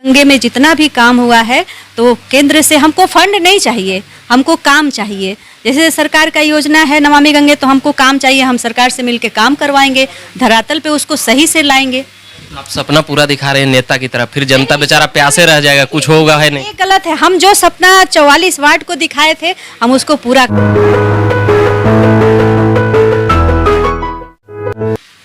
गंगे में जितना भी काम हुआ है तो केंद्र से हमको फंड नहीं चाहिए, हमको काम चाहिए। जैसे सरकार का योजना है नमामि गंगे, तो हमको काम चाहिए, हम सरकार से मिलके काम करवाएंगे, धरातल पे उसको सही से लाएंगे। आप सपना पूरा दिखा रहे हैं नेता की तरफ, फिर जनता बेचारा प्यासे रह जाएगा, कुछ होगा है नहीं। ये गलत है। हम जो सपना 44 वार्ड को दिखाए थे हम उसको पूरा।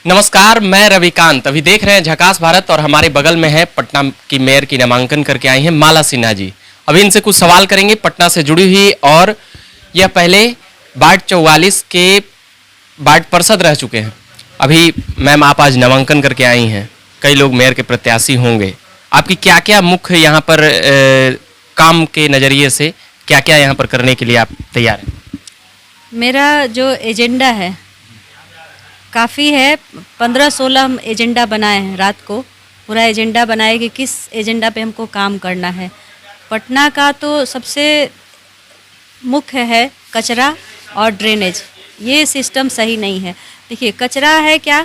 नमस्कार, मैं रविकांत। अभी देख रहे हैं झकास भारत और हमारे बगल में है पटना की मेयर की नामांकन करके आई हैं माला सिन्हा जी। अभी इनसे कुछ सवाल करेंगे पटना से जुड़ी हुई, और यह पहले वार्ड 44 के वार्ड पार्षद रह चुके हैं। अभी मैम आप आज नामांकन करके आई हैं, कई लोग मेयर के प्रत्याशी होंगे, आपकी क्या क्या मुख्य यहाँ पर काम के नज़रिए से क्या क्या यहाँ पर करने के लिए आप तैयार हैं? मेरा जो एजेंडा है काफ़ी है, 15-16 एजेंडा बनाए हैं। रात को पूरा एजेंडा बनाए कि किस एजेंडा पे हमको काम करना है। पटना का तो सबसे मुख्य है कचरा और ड्रेनेज। ये सिस्टम सही नहीं है। देखिए कचरा है क्या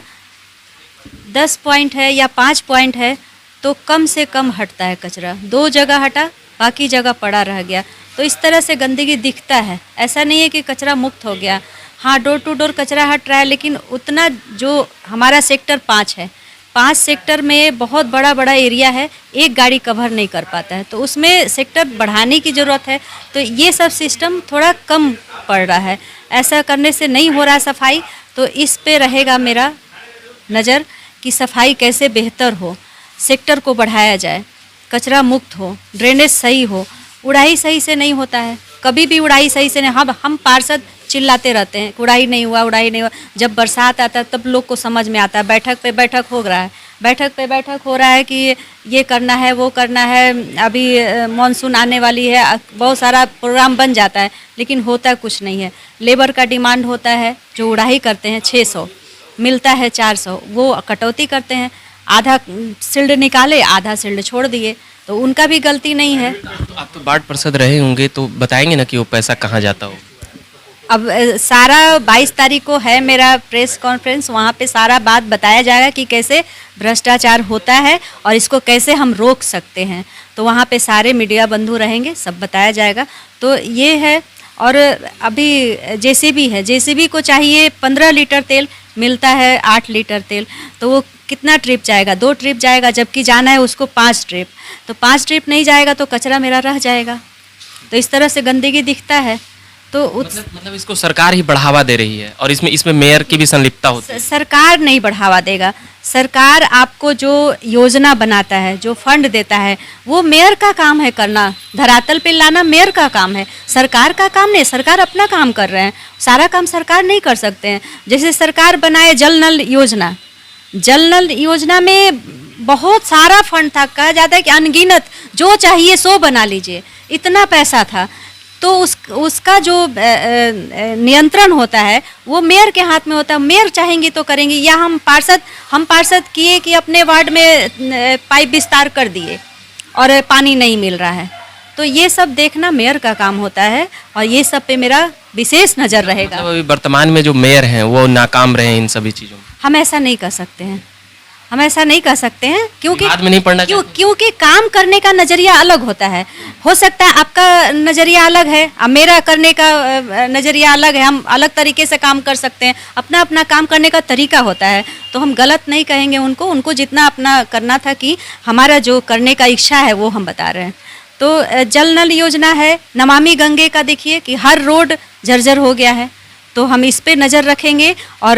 10 पॉइंट है या 5 पॉइंट है तो कम से कम हटता है कचरा, 2 जगह हटा बाकी जगह पड़ा रह गया, तो इस तरह से गंदगी दिखता है। ऐसा नहीं है कि कचरा मुक्त हो गया। हाँ, डोर टू डोर कचरा हट रहा है, लेकिन उतना जो हमारा सेक्टर 5 है, 5 सेक्टर में बहुत बड़ा बड़ा एरिया है, एक गाड़ी कवर नहीं कर पाता है, तो उसमें सेक्टर बढ़ाने की ज़रूरत है। तो ये सब सिस्टम थोड़ा कम पड़ रहा है, ऐसा करने से नहीं हो रहा है सफाई। तो इस पे रहेगा मेरा नज़र कि सफाई कैसे बेहतर हो, सेक्टर को बढ़ाया जाए, कचरा मुक्त हो, ड्रेनेज सही हो। उड़ाई सही से नहीं होता है, कभी भी उड़ाई सही से नहीं। हम पार्षद चिल्लाते रहते हैं उड़ाई नहीं हुआ, उड़ाई नहीं हुआ। जब बरसात आता है तब लोग को समझ में आता है, बैठक पे बैठक हो रहा है, बैठक पे बैठक हो रहा है कि ये करना है वो करना है। अभी मानसून आने वाली है, बहुत सारा प्रोग्राम बन जाता है, लेकिन होता कुछ नहीं है। लेबर का डिमांड होता है, जो उड़ाई करते हैं 600 मिलता है 400, वो कटौती करते हैं, आधा सिल्ड निकाले आधा सिल्ड छोड़ दिए, तो उनका भी गलती नहीं है। आप तो वार्ड पार्षद रहे होंगे तो बताएंगे ना कि वो पैसा कहाँ जाता हो? अब सारा 22 तारीख को है मेरा प्रेस कॉन्फ्रेंस, वहाँ पे सारा बात बताया जाएगा कि कैसे भ्रष्टाचार होता है और इसको कैसे हम रोक सकते हैं। तो वहाँ पे सारे मीडिया बंधु रहेंगे, सब बताया जाएगा। तो ये है। और अभी जेसीबी है, जेसीबी को चाहिए 15 लीटर तेल, मिलता है 8 लीटर तेल, तो वो कितना ट्रिप जाएगा? 2 ट्रिप जाएगा, जबकि जाना है उसको 5 ट्रिप। तो 5 ट्रिप नहीं जाएगा तो कचरा मेरा रह जाएगा। तो इस तरह से गंदगी दिखता है। तो मतलब इसको सरकार ही बढ़ावा दे रही है और इसमें मेयर की भी संलिप्तता होती है। सरकार नहीं बढ़ावा देगा। सरकार आपको जो योजना बनाता है, जो फंड देता है, वो मेयर का काम है करना, धरातल पे लाना मेयर का काम है, सरकार का काम नहीं। सरकार अपना काम कर रहे हैं, सारा काम सरकार नहीं कर सकते हैं। जैसे सरकार बनाए जल नल योजना, जल नल योजना में बहुत सारा फंड था, कहा जाता है कि अनगिनत, जो चाहिए सो बना लीजिए, इतना पैसा था। तो उसका जो नियंत्रण होता है वो मेयर के हाथ में होता है। मेयर चाहेंगे तो करेंगे, या हम पार्षद किए कि अपने वार्ड में पाइप विस्तार कर दिए और पानी नहीं मिल रहा है। तो ये सब देखना मेयर का काम होता है और ये सब पे मेरा विशेष नज़र रहेगा। मतलब अभी वर्तमान में जो मेयर हैं वो नाकाम रहे हैं इन सभी चीज़ों में? हम ऐसा नहीं कर सकते हैं, हम ऐसा नहीं कर सकते हैं, क्योंकि बाद में नहीं पढ़ना क्योंकि काम करने का नज़रिया अलग होता है। हो सकता है आपका नज़रिया अलग है, अब मेरा करने का नज़रिया अलग है, हम अलग तरीके से काम कर सकते हैं। अपना अपना काम करने का तरीका होता है, तो हम गलत नहीं कहेंगे उनको जितना अपना करना था कि हमारा जो करने का इच्छा है वो हम बता रहे हैं। तो जल नल योजना है, नमामि गंगे का देखिए कि हर रोड जर्जर हो गया है, तो हम इस पे नज़र रखेंगे। और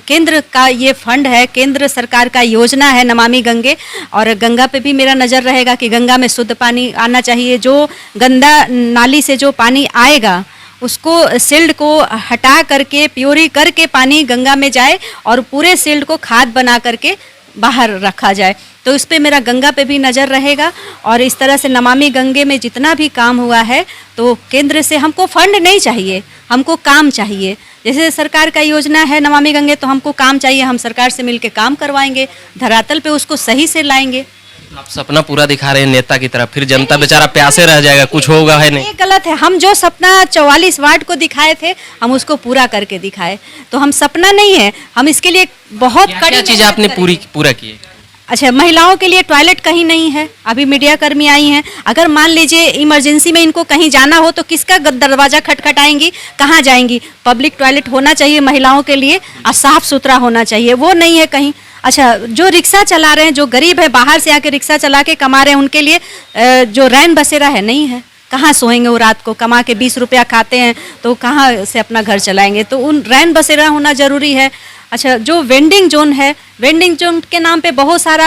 केंद्र का ये फंड है, केंद्र सरकार का योजना है नमामि गंगे, और गंगा पे भी मेरा नज़र रहेगा कि गंगा में शुद्ध पानी आना चाहिए। जो गंदा नाली से जो पानी आएगा उसको सिल्ड को हटा करके प्योरी करके पानी गंगा में जाए और पूरे सिल्ड को खाद बना करके बाहर रखा जाए। तो इस पे मेरा गंगा पे भी नज़र रहेगा। और इस तरह से नमामि गंगे में जितना भी काम हुआ है तो केंद्र से हमको फंड नहीं चाहिए, हमको काम चाहिए। जैसे सरकार का योजना है नमामि गंगे, तो हमको काम चाहिए, हम सरकार से मिलके काम करवाएंगे, धरातल पे उसको सही से लाएंगे। आप सपना पूरा दिखा रहे हैं नेता की तरफ, फिर जनता बेचारा प्यासे रह जाएगा, कुछ होगा है नहीं। ये गलत है। हम जो सपना 44 वार्ड को दिखाए थे हम उसको पूरा करके दिखाए। तो हम सपना नहीं है, हम इसके लिए बहुत क्या चीज़ आपने पूरा किए? अच्छा, महिलाओं के लिए टॉयलेट कहीं नहीं है। अभी मीडिया कर्मी आई हैं, अगर मान लीजिए इमरजेंसी में इनको कहीं जाना हो तो किसका दरवाजा खटखटाएंगी, कहाँ जाएंगी? पब्लिक टॉयलेट होना चाहिए महिलाओं के लिए और साफ सुथरा होना चाहिए, वो नहीं है कहीं। अच्छा, जो रिक्शा चला रहे हैं, जो गरीब है बाहर से आके रिक्शा चला के कमा रहे हैं, उनके लिए जो रैन बसेरा है नहीं है। कहाँ सोएंगे वो रात को? कमा के 20 रुपया खाते हैं तो कहाँ से अपना घर चलाएंगे? तो उन रैन बसेरा होना जरूरी है। अच्छा, जो वेंडिंग जोन है, वेंडिंग जोन के नाम पे बहुत सारा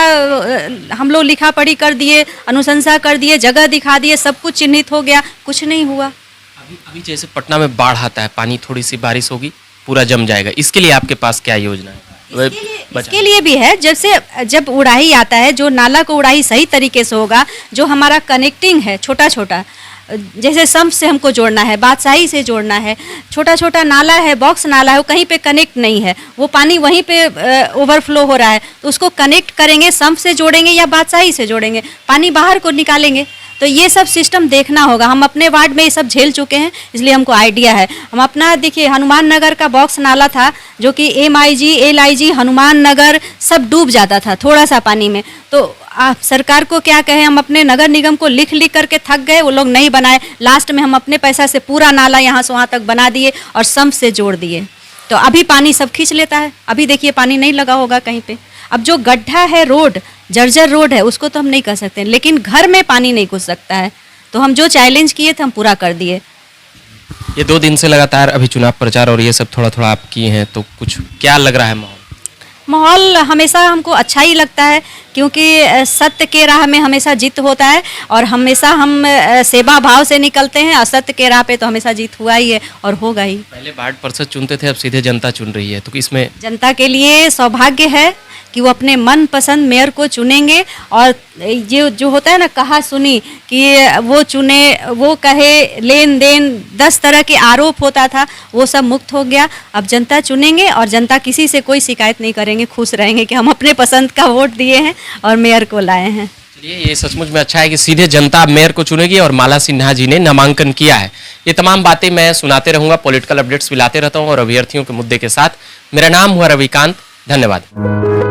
हम लोग लिखा पढ़ी कर दिए, अनुशंसा कर दिए, जगह दिखा दिए, सब कुछ चिन्हित हो गया, कुछ नहीं हुआ। अभी जैसे पटना में बाढ़ आता है, पानी थोड़ी सी बारिश होगी पूरा जम जाएगा, इसके लिए आपके पास क्या योजना है? इसके लिए भी है, जैसे जब उड़ाही आता है, जो नाला को उड़ाही सही तरीके से होगा, जो हमारा कनेक्टिंग है छोटा छोटा, जैसे सम्प से हमको जोड़ना है, बादशाही से जोड़ना है, छोटा छोटा नाला है, बॉक्स नाला है, वो कहीं पे कनेक्ट नहीं है, वो पानी वहीं पे ओवरफ्लो हो रहा है, तो उसको कनेक्ट करेंगे, सम्प से जोड़ेंगे या बादशाही से जोड़ेंगे, पानी बाहर को निकालेंगे। तो ये सब सिस्टम देखना होगा। हम अपने वार्ड में ये सब झेल चुके हैं, इसलिए हमको आइडिया है। हम अपना देखिए, हनुमान नगर का बॉक्स नाला था जो कि MIG LIG हनुमान नगर सब डूब जाता था थोड़ा सा पानी में। तो आप सरकार को क्या कहें, हम अपने नगर निगम को लिख लिख करके थक गए, वो लोग नहीं बनाए। लास्ट में हम अपने पैसा से पूरा नाला यहाँ से वहाँ तक बना दिए और सम्प से जोड़ दिए। तो अभी पानी सब खींच लेता है। अभी देखिए पानी नहीं लगा होगा कहीं पे। अब जो गड्ढा है, रोड जर्जर रोड है, उसको तो हम नहीं कर सकते, लेकिन घर में पानी नहीं घुस सकता है। तो हम जो चैलेंज किए थे हम पूरा कर दिए। ये 2 दिन से लगातार अभी चुनाव प्रचार और ये सब थोड़ा थोड़ा आप किए हैं, तो कुछ क्या लग रहा है माहौल? माहौल हमेशा हमको अच्छा ही लगता है, क्योंकि सत्य के राह में हमेशा जीत होता है और हमेशा हम सेवा भाव से निकलते हैं और सत्य के राह पे तो हमेशा जीत हुआ ही है और होगा ही। पहले वार्ड पार्षद चुनते थे, अब सीधे जनता चुन रही है, तो इसमें जनता के लिए सौभाग्य है कि वो अपने मन पसंद मेयर को चुनेंगे। और ये जो होता है ना कहा सुनी कि वो चुने, वो कहे, लेन देन 10 तरह के आरोप होता था, वो सब मुक्त हो गया। अब जनता चुनेंगे और जनता किसी से कोई शिकायत नहीं करेंगे, खुश रहेंगे कि हम अपने पसंद का वोट दिए हैं और मेयर को लाए हैं। चलिए, ये सचमुच में अच्छा है कि सीधे जनता मेयर को चुनेगी और माला सिन्हा जी ने नामांकन किया है। ये तमाम बातें मैं सुनाते रहूंगा, पॉलिटिकल अपडेट्स भी लाते रहता हूँ और अभ्यर्थियों के मुद्दे के साथ। मेरा नाम हुआ रविकांत, धन्यवाद।